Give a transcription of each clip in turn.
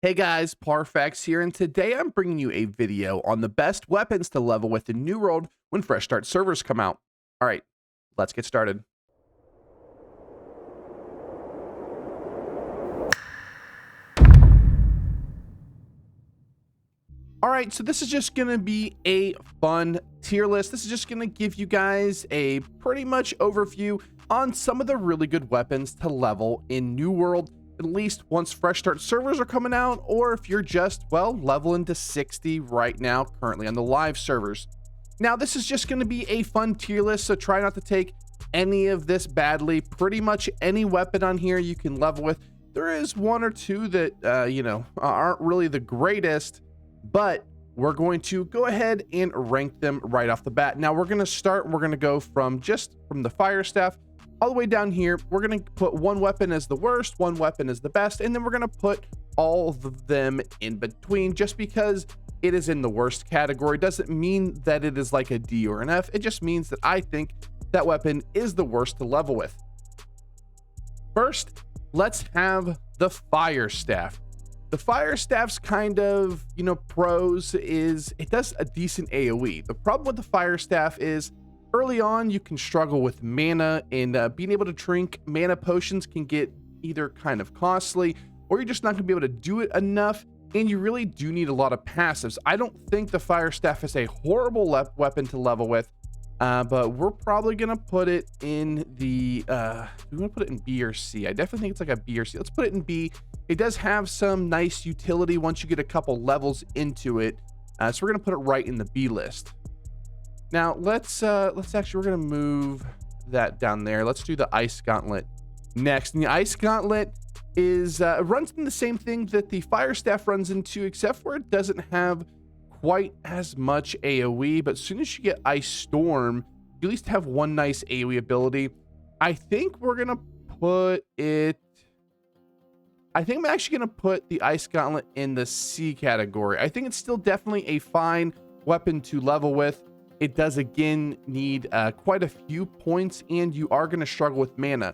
Hey guys, Parfax here, and today I'm bringing you a video on the best weapons to level with in New World when Fresh Start servers come out. All right, let's get started. All right, so this is just going to be a fun tier list. This is just going to give you guys a pretty much overview on some of the really good weapons to level in New World, at least once Fresh Start servers are coming out, or if you're just, well, leveling to 60 right now, currently on the live servers. Now, this is just going to be a fun tier list, so try not to take any of this badly. Pretty much any weapon on here you can level with. There is one or two that, aren't really the greatest, but we're going to go ahead and rank them right off the bat. Now, we're going to go from the fire staff all the way down here. We're going to put one weapon as the worst, one weapon as the best, and then we're going to put all of them in between. Just because it is in the worst category doesn't mean that it is like a D or an F. It just means that I think that weapon is the worst to level with. First, let's have the fire staff. The fire staff's kind of, pros is it does a decent AoE. The problem with the fire staff is early on you can struggle with mana, and being able to drink mana potions can get either kind of costly, or you're just not going to be able to do it enough, and you really do need a lot of passives. I don't think the fire staff is a horrible weapon to level with, but we're probably going to put it in the we want to put it in B or C. I definitely think it's like a B or C. Let's put it in B. It does have some nice utility once you get a couple levels into it, so we're going to put it right in the B list. Now let's actually, we're going to move that down there. Let's do the Ice Gauntlet next. And the Ice Gauntlet is runs in the same thing that the fire staff runs into, except for it doesn't have quite as much AoE. But as soon as you get Ice Storm, you at least have one nice AoE ability. I think we're going to put it, I think I'm actually going to put the Ice Gauntlet in the C category. I think it's still definitely a fine weapon to level with. It does, again, need quite a few points, and you are going to struggle with mana.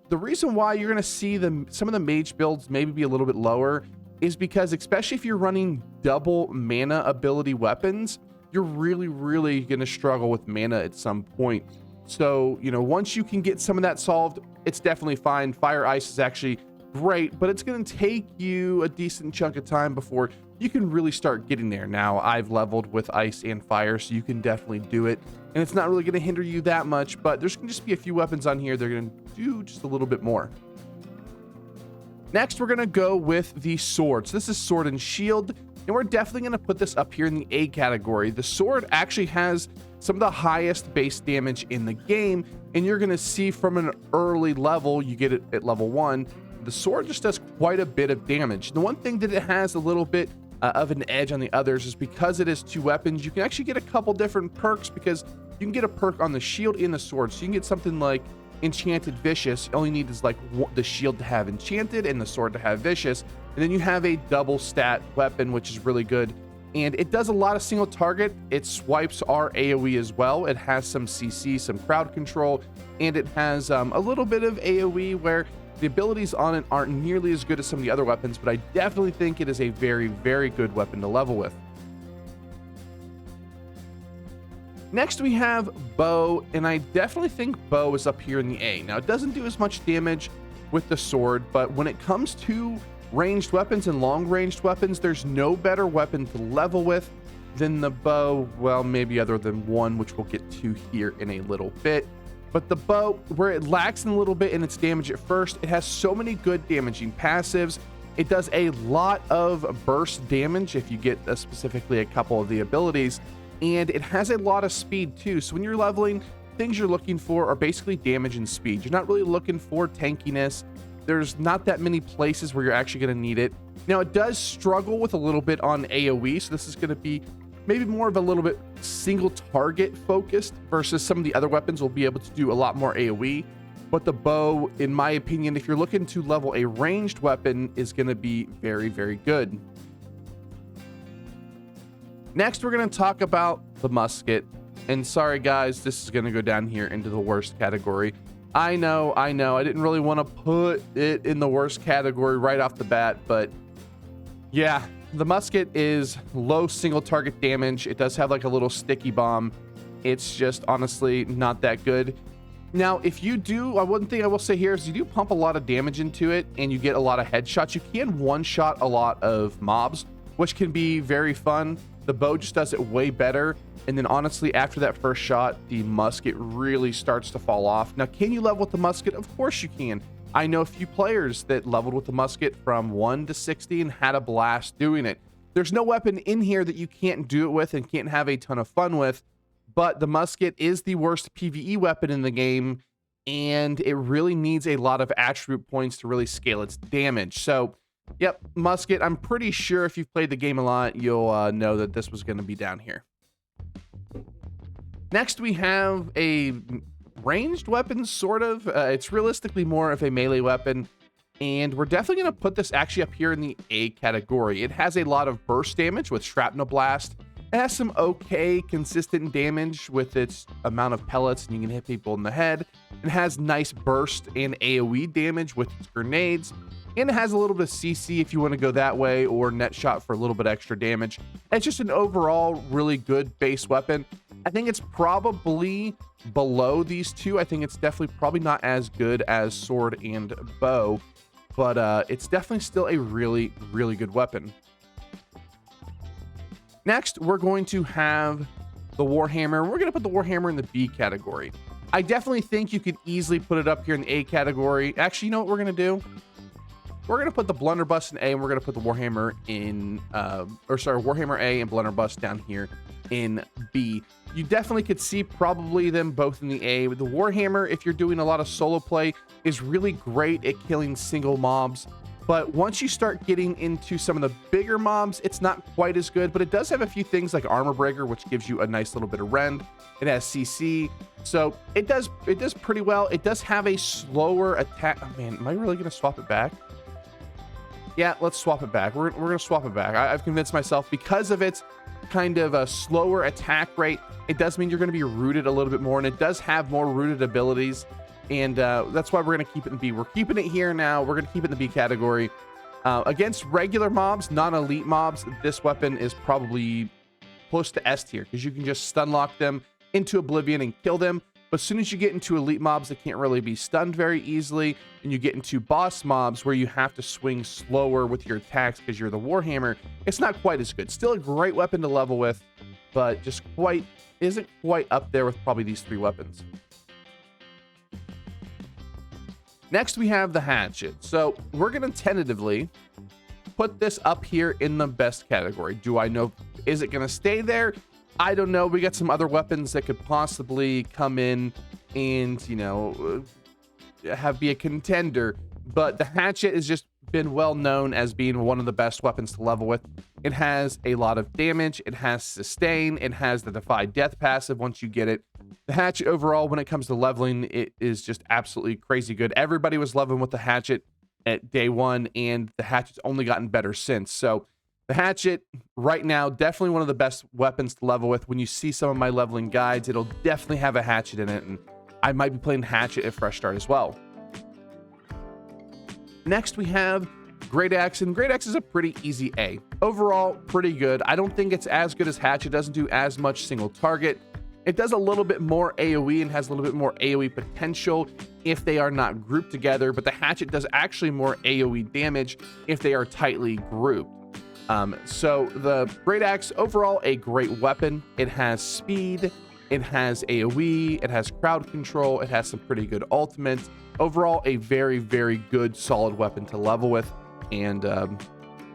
The reason why you're going to see some of the mage builds maybe be a little bit lower is because, especially if you're running double mana ability weapons, you're really going to struggle with mana at some point. So, once you can get some of that solved, it's definitely fine. Fire Ice is actually great, but it's going to take you a decent chunk of time before you can really start getting there. Now, I've leveled with ice and fire, so you can definitely do it, and it's not really going to hinder you that much, but there's going to just be a few weapons on here that are going to do just a little bit more. Next, we're going to go with the sword. So this is Sword and Shield, and we're definitely going to put this up here in the A category. The sword actually has some of the highest base damage in the game, and you're going to see from an early level, you get it at level 1, the sword just does quite a bit of damage. The one thing that it has a little bit of an edge on the others is because it is two weapons, you can actually get a couple different perks, because you can get a perk on the shield and the sword. So you can get something like Enchanted Vicious. All you need is like the shield to have Enchanted and the sword to have Vicious, and then you have a double stat weapon, which is really good. And it does a lot of single target. It swipes our AoE as well. It has some CC, some crowd control, and it has a little bit of AoE where the abilities on it aren't nearly as good as some of the other weapons, but I definitely think it is a very good weapon to level with. Next, we have Bow, and I definitely think Bow is up here in the A. Now, it doesn't do as much damage with the sword, but when it comes to ranged weapons and long-ranged weapons, there's no better weapon to level with than the Bow. Well, maybe other than one, which we'll get to here in a little bit. But the Bow, where it lacks in a little bit in its damage at first, it has so many good damaging passives. It does a lot of burst damage if you get specifically a couple of the abilities, and it has a lot of speed too. So when you're leveling, things you're looking for are basically damage and speed. You're not really looking for tankiness. There's not that many places where you're actually going to need it. Now, it does struggle with a little bit on AoE, so this is going to be maybe more of a little bit single target focused, versus some of the other weapons will be able to do a lot more AoE. But the Bow, in my opinion, if you're looking to level a ranged weapon, is going to be very good. Next, we're going to talk about the musket. And sorry guys, this is going to go down here into the worst category. I know, I didn't really want to put it in the worst category right off the bat, but Yeah, the musket is low single target damage. It does have like a little sticky bomb. It's just honestly not that good. Now, if you do, one thing I will say here is you do pump a lot of damage into it and you get a lot of headshots. You can one-shot a lot of mobs, which can be very fun. The bow just does it way better. And then honestly, after that first shot, the musket really starts to fall off. Now, can you level with the musket? Of course you can. I know a few players that leveled with the musket from 1 to 60 and had a blast doing it. There's no weapon in here that you can't do it with and can't have a ton of fun with, but the musket is the worst PvE weapon in the game, and it really needs a lot of attribute points to really scale its damage. So, yep, musket, I'm pretty sure if you've played the game a lot, you'll know that this was going to be down here. Next, we have a ranged weapon, sort of. It's realistically more of a melee weapon, and we're definitely going to put this actually up here in the A category. It has a lot of burst damage with Shrapnel Blast. It has some okay consistent damage with its amount of pellets, and you can hit people in the head. It has nice burst and AoE damage with its grenades, and it has a little bit of CC if you want to go that way, or net shot for a little bit extra damage. It's just an overall really good base weapon. I think it's probably below these two. I think it's definitely probably not as good as sword and bow, but it's definitely still a really, really good weapon. Next, we're going to have the Warhammer. We're going to put the Warhammer in the B category. I definitely think you could easily put it up here in the A category. Actually, you know what we're going to do? We're going to put the Blunderbuss in A, and we're going to put the Warhammer in, Warhammer A and Blunderbuss down here in B. You definitely could see probably them both in the A. The Warhammer, if you're doing a lot of solo play, is really great at killing single mobs. But once you start getting into some of the bigger mobs, it's not quite as good, but it does have a few things like Armor Breaker, which gives you a nice little bit of rend. It has CC, so it does pretty well. It does have a slower attack. Oh man, am I really going to swap it back? Yeah, let's swap it back. We're going to swap it back. I've convinced myself because of its kind of a slower attack rate, it does mean you're going to be rooted a little bit more, and it does have more rooted abilities. And that's why we're going to keep it in B. We're keeping it here now. We're going to keep it in the B category. Against regular mobs, non-elite mobs, this weapon is probably close to S tier because you can just stun lock them into oblivion and kill them. But as soon as you get into elite mobs that can't really be stunned very easily, and you get into boss mobs where you have to swing slower with your attacks because you're the Warhammer, it's not quite as good. Still a great weapon to level with, but just isn't quite up there with probably these three weapons. Next, we have the Hatchet. So we're going to tentatively put this up here in the best category. Do I know? Is it going to stay there? I don't know. We got some other weapons that could possibly come in and, you know, be a contender. But the Hatchet has just been well known as being one of the best weapons to level with. It has a lot of damage. It has sustain. It has the Defy Death passive once you get it. The Hatchet overall, when it comes to leveling, it is just absolutely crazy good. Everybody was leveling with the Hatchet at day one, and the Hatchet's only gotten better since. So the Hatchet right now, definitely one of the best weapons to level with. When you see some of my leveling guides, it'll definitely have a Hatchet in it, and I might be playing Hatchet at Fresh Start as well. Next, we have Great Axe, and Great Axe is a pretty easy A. Overall, pretty good. I don't think it's as good as Hatchet. It doesn't do as much single target. It does a little bit more AoE and has a little bit more AoE potential if they are not grouped together, but the Hatchet does actually more AoE damage if they are tightly grouped. So the Great Axe, overall, a great weapon. It has speed, it has AoE, it has crowd control, it has some pretty good ultimates. Overall, a very, very good, solid weapon to level with. And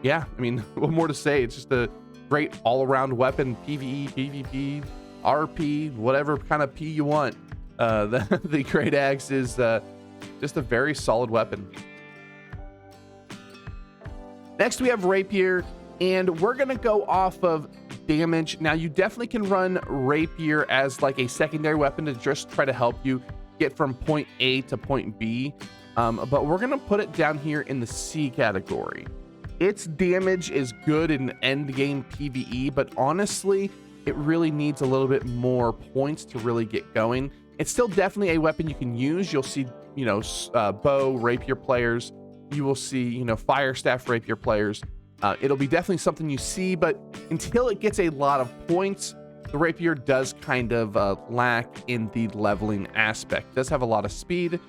yeah, I mean, what more to say? It's just a great all-around weapon, PvE, PvP, RP, whatever kind of P you want. The Great Axe is just a very solid weapon. Next, we have Rapier, and we're going to go off of damage. Now, you definitely can run Rapier as like a secondary weapon to just try to help you get from point A to point B. But we're going to put it down here in the C category. Its damage is good in end game PvE, but honestly, it really needs a little bit more points to really get going. It's still definitely a weapon you can use. You'll see, you know, bow rapier players. You will see, you know, fire staff rapier players. It'll be definitely something you see, but until it gets a lot of points, the Rapier does kind of lack in the leveling aspect. It does have a lot of speed,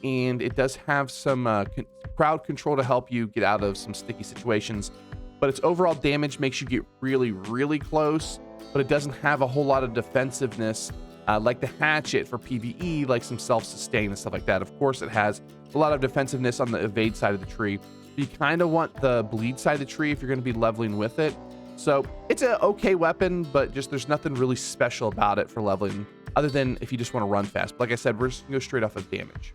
and it does have some crowd control to help you get out of some sticky situations, but its overall damage makes you get really, really close, but it doesn't have a whole lot of defensiveness like the Hatchet for PvE, like some self-sustain and stuff like that. Of course, it has a lot of defensiveness on the evade side of the tree. You kind of want the bleed side of the tree if you're going to be leveling with it. So it's an okay weapon, but just there's nothing really special about it for leveling other than if you just want to run fast. But like I said, we're just going to go straight off of damage.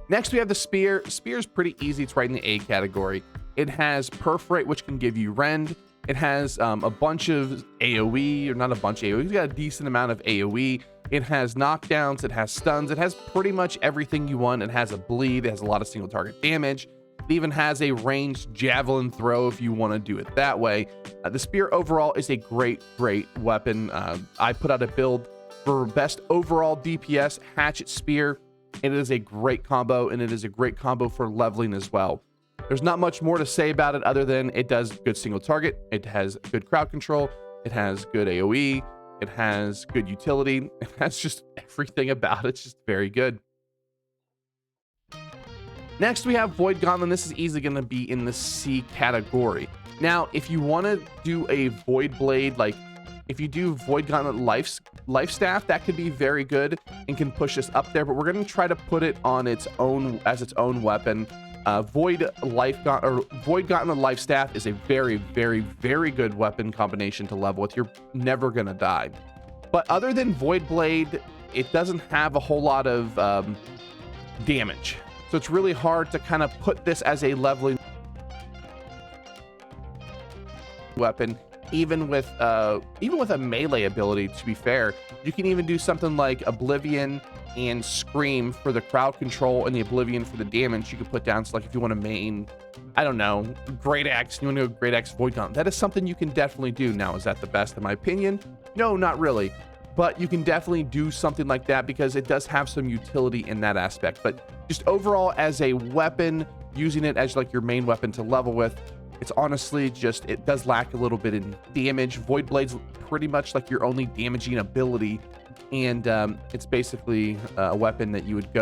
Next, we have the Spear. Spear is pretty easy. It's right in the A category. It has Perforate, which can give you Rend. It has a bunch of AoE, or not a bunch of AoE. It's got a decent amount of AoE. It has knockdowns. It has stuns. It has pretty much everything you want. It has a bleed. It has a lot of single target damage. It even has a ranged javelin throw if you want to do it that way. The Spear overall is a great weapon. I put out a build for best overall DPS, Hatchet Spear. And it is a great combo, and it is a great combo for leveling as well. There's not much more to say about it other than it does good single target. It has good crowd control. It has good AoE. It has good utility. It has just everything about it. It's just very good. Next, we have Void Gauntlet. This is easily going to be in the C category. Now, if you want to do a Void Blade, like if you do Void Gauntlet life staff, that could be very good and can push us up there, but we're going to try to put it on its own as its own weapon. Void Gauntlet life staff is a very good weapon combination to level with. You're never going to die. But other than Void Blade, it doesn't have a whole lot of damage. So it's really hard to kind of put this as a leveling weapon. Even with a melee ability, to be fair, you can even do something like Oblivion and Scream for the crowd control and the Oblivion for the damage you could put down. So like if you want to main, I don't know, Great Axe, you want to go Great Axe Void Gauntlet, that is something you can definitely do. Now, is that the best in my opinion? No, not really. But you can definitely do something like that because it does have some utility in that aspect. But just overall as a weapon, using it as like your main weapon to level with, it's honestly just, it does lack a little bit in damage. Void Blade's pretty much like your only damaging ability. And it's basically a weapon that you would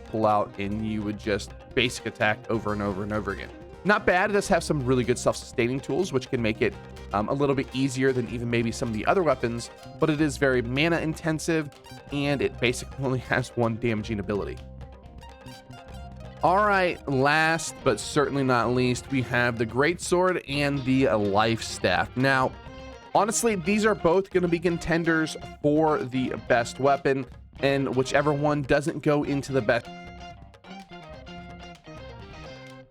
pull out and you would just basic attack over and over and over again. Not bad. It does have some really good self-sustaining tools, which can make it a little bit easier than even maybe some of the other weapons, but it is very mana intensive and it basically only has one damaging ability. All right, last but certainly not least, we have the Greatsword and the Life Staff. Now, honestly, these are both going to be contenders for the best weapon, and whichever one doesn't go into the best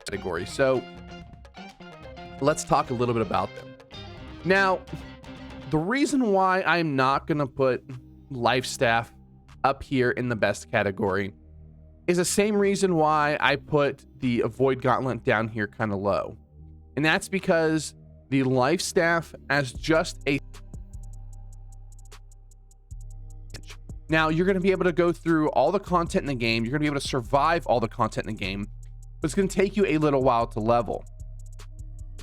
category. So let's talk a little bit about them. Now, the reason why I'm not going to put Life Staff up here in the best category is the same reason why I put the Void Gauntlet down here kind of low. And that's because the Life Staff as just a... Now, you're going to be able to go through all the content in the game. You're going to be able to survive all the content in the game, but it's going to take you a little while to level.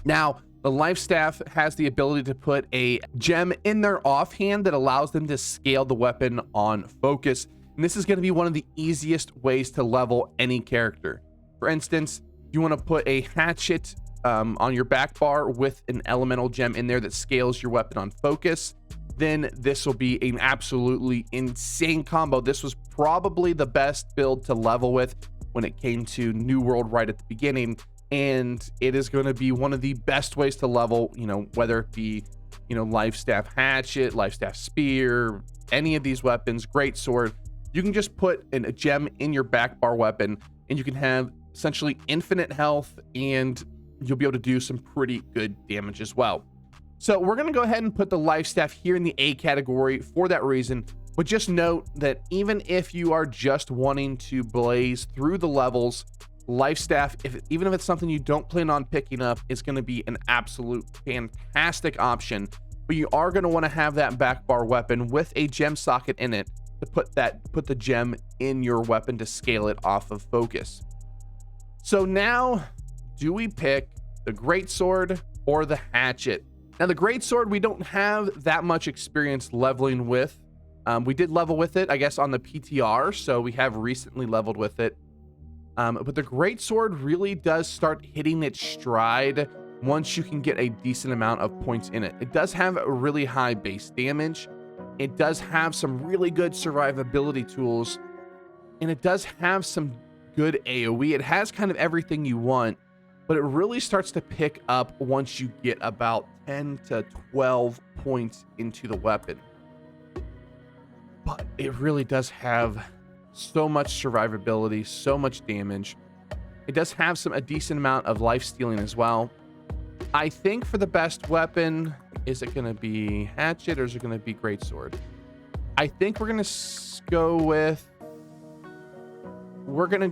Now, the Life Staff has the ability to put a gem in their offhand that allows them to scale the weapon on focus. And this is going to be one of the easiest ways to level any character. For instance, you want to put a hatchet on your back bar with an elemental gem in there that scales your weapon on focus, then this will be an absolutely insane combo. This was probably the best build to level with when it came to New World right at the beginning. And it is going to be one of the best ways to level, you know, whether it be, you know, Life Staff Hatchet, Life Staff Spear, any of these weapons, Greatsword. You can just put a gem in your back bar weapon and you can have essentially infinite health and you'll be able to do some pretty good damage as well. So we're going to go ahead and put the Life Staff here in the A category for that reason. But just note that even if you are just wanting to blaze through the levels, Life Staff, even if it's something you don't plan on picking up, it's going to be an absolute fantastic option. But you are going to want to have that back bar weapon with a gem socket in it to put the gem in your weapon to scale it off of focus. So now, do we pick the greatsword or the hatchet? Now, the greatsword, we don't have that much experience leveling with. We did level with it, I guess, on the PTR, so we have recently leveled with it. But the greatsword really does start hitting its stride once you can get a decent amount of points in it. It does have a really high base damage. It does have some really good survivability tools, and it does have some good AoE. It has kind of everything you want, but it really starts to pick up once you get about 10 to 12 points into the weapon. But it really does have so much survivability, so much damage. It does have a decent amount of life stealing as well. I think for the best weapon, is it going to be hatchet or is it going to be greatsword? I think we're going to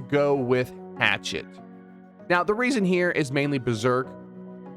go with hatchet. Now, the reason here is mainly berserk.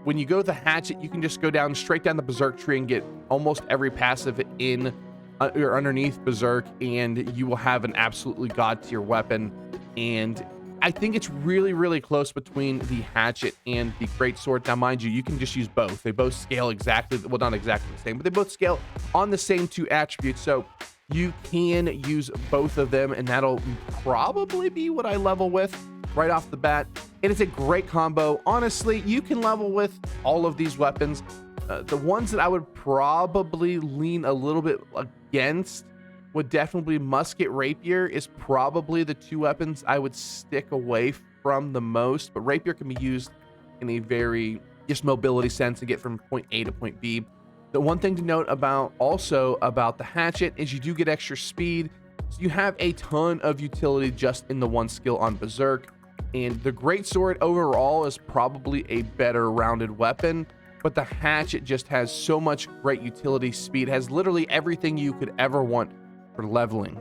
When you go with the hatchet, you can just go down straight down the berserk tree and get almost every passive in or underneath berserk, and you will have an absolutely god tier weapon. And I think it's really, really close between the hatchet and the greatsword. Now, mind you, you can just use both. They both scale exactly, well, not exactly the same, but they both scale on the same 2 attributes. So you can use both of them, and that'll probably be what I level with right off the bat. And it's a great combo. Honestly, you can level with all of these weapons. The ones that I would probably lean a little bit against would definitely be Musket Rapier is probably the 2 weapons I would stick away from the most. But Rapier can be used in a very just mobility sense to get from point A to point B. The one thing to note about the hatchet is you do get extra speed. So you have a ton of utility just in the one skill on berserk. And the greatsword overall is probably a better rounded weapon, but the hatchet just has so much great utility. Speed has literally everything you could ever want for leveling.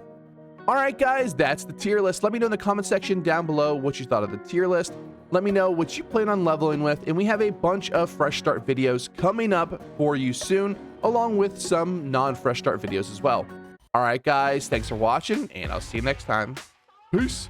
All right, guys, that's the tier list. Let me know in the comment section down below what you thought of the tier list. Let me know what you plan on leveling with, and we have a bunch of fresh start videos coming up for you soon, along with some non-fresh start videos as well. All right, guys, thanks for watching, and I'll see you next time. Peace.